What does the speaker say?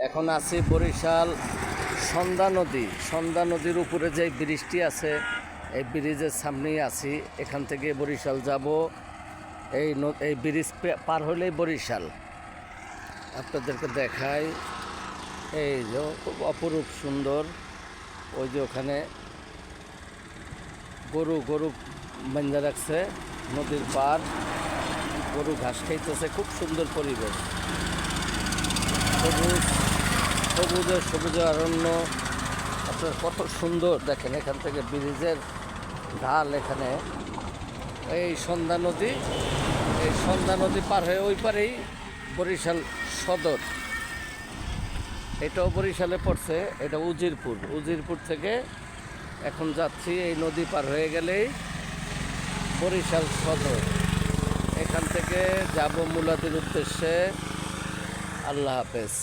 এখন আছি বরিশাল সন্ধ্যা নদীর উপরে যে ব্রিজটি আছে এই ব্রিজের সামনেই আছি। এখান থেকে বরিশাল যাব। এই ব্রিজ পার হলেই বরিশাল। আপনাদেরকে দেখাই, এই যে খুব অপরূপ সুন্দর। ওই যে ওখানে গরু বান্ধা রাখছে নদীর পার, গরু ঘাস খাইতেছে। খুব সুন্দর পরিবেশ, সবুজ অরণ্য। আপনার কত সুন্দর দেখেন এখান থেকে ব্রিজের ঢাল। এখানে এই সন্ধ্যা নদী পার হয়ে ওই পারেই বরিশাল সদর। এটাও বরিশালে পড়ছে, এটা উজিরপুর থেকে এখন যাচ্ছি। এই নদী পার হয়ে গেলেই বরিশাল সদর। এখান থেকে যাব মুলাদির উদ্দেশ্যে। আল্লাহ হাফেজ।